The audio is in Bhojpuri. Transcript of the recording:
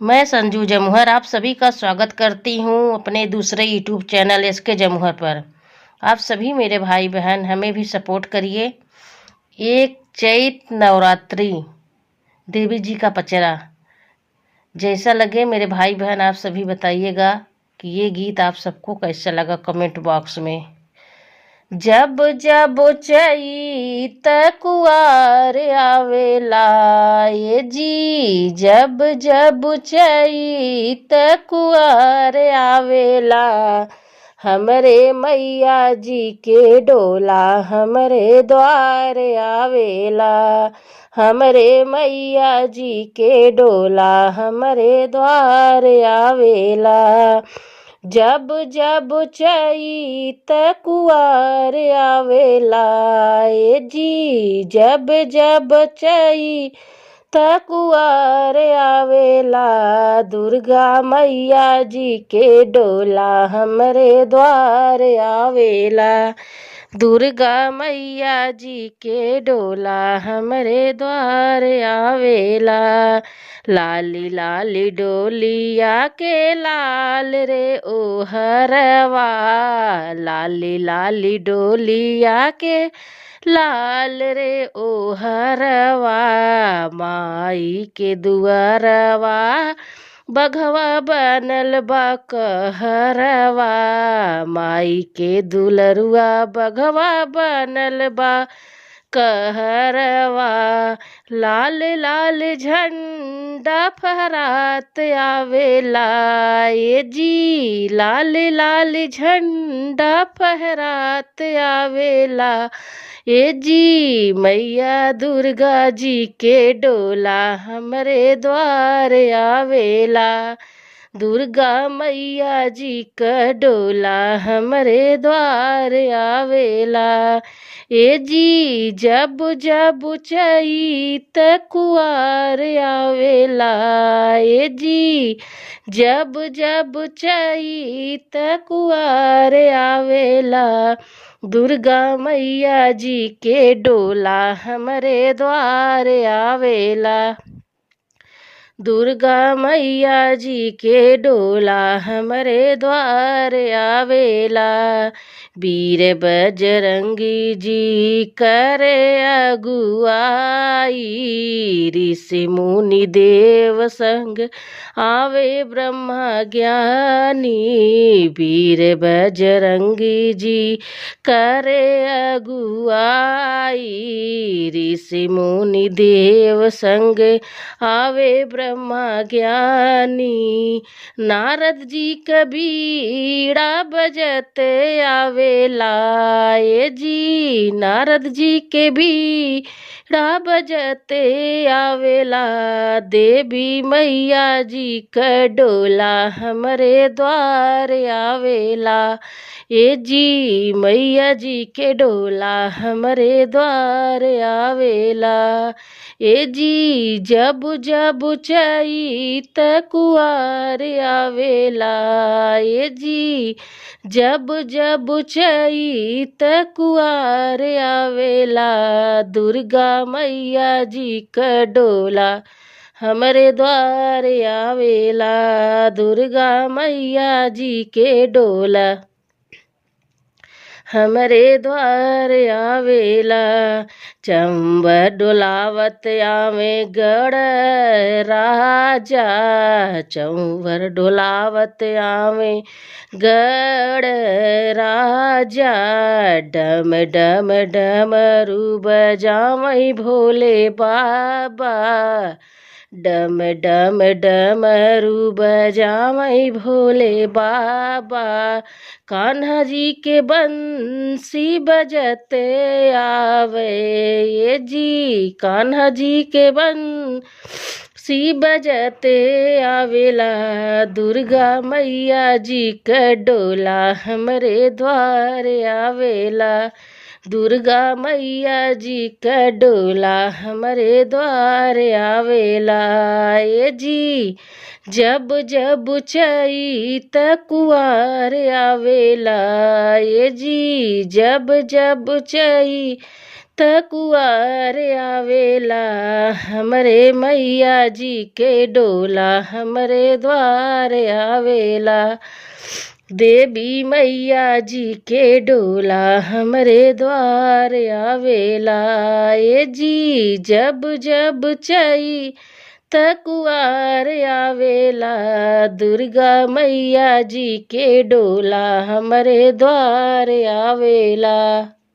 मैं संजू जमुहर आप सभी का स्वागत करती हूँ अपने दूसरे यूट्यूब चैनल एसके जमुहर पर। आप सभी मेरे भाई बहन हमें भी सपोर्ट करिए। एक चैत नवरात्रि देवी जी का पचरा जैसा लगे मेरे भाई बहन आप सभी बताइएगा कि ये गीत आप सबको कैसा लगा कमेंट बॉक्स में। जब जब चैत कुआर आवेला ये जी, जब जब चैत कुआर आवेला, हमरे मैया जी के डोला हमरे द्वार आवेला। हमरे मैया जी के डोला हमरे द्वार आवेला। जब जब चैत कुआर आवेला ए जी, जब जब चैत कुआर आवेला, दुर्गा मैया जी के डोला हमरे द्वार आवेला। दुर्गा मैया जी के डोला हमरे द्वार आवेला। लाली लाली डोलिया के लाल रे ओ हरवा, लाली लाली डोलिया के लाल रे ओ हरवा, माई के दुआरवा बघवा बनल बा कहरवा, माई के दुलरुआ बघवा बनल बा कहरवा। लाल लाल झंडा फहरात आवेला ये जी, लाल लाल झंडा फहरात आवेला ये जी, मैया दुर्गा जी के डोला हमरे द्वार आवेला। दुर्गा मैया जी का डोला हमरे द्वार आवेला। ए जी, जब जब चैत कुआर आवेला ए जी, जब जब चैत कुआर आवेला, दुर्गा मैया जी के डोला हमरे द्वार आवेला। दुर्गा मैया जी के डोला हमरे द्वार आवेला। वीर बजरंगी जी करे अगुआई, ऋषि मुनि देव संग आवे ब्रह्मा ज्ञानी। वीर बजरंगी जी करे अगुआई, ऋषि मुनि देव संग आवे ब्रह्मा ज्ञानी। नारद जी कबीड़ा बजते आवेला ये जी, नारद जी के बीड़ा बजते आवेला। देवी मैया जी का डोला हमरे द्वार आवेला ये जी, मैया जी के डोला हमरे द्वार आवेला। ए जी, जब जब चैत कुआर आवेला ए जी, जब जब चैत कुआर आवेला, दुर्गा मैया जी का डोला हमरे द्वार आवेला। दुर्गा मैया जी के डोला हमरे द्वार आवेला। चंबर डोलावत आवे गढ़ राजा, चंबर डोलावत आवे गढ़ राजा, डम डम डमरू बजावई भोले बाबा, डम डम डमरू बजावई भोले बाबा। कान्हा जी के बंसी बजते आवे ये जी, कान्हा जी के बंसी बजते आवेला। दुर्गा मैया जी का डोला हमरे द्वार आवेला। दुर्गा मैया जी का डोला हमरे द्वार आवेला ये जी, जब जब चैत कुआर आवेला ये जी, जब जब चैत तकुआर आवेला हमरे मैया जी के डोला हमरे द्वार आवेला। देवी मैया जी के डोला हमरे द्वार आवेला। ए जी जब जब चई तकुआर आवेला दुर्गा मैया जी के डोला हमरे द्वार आवेला।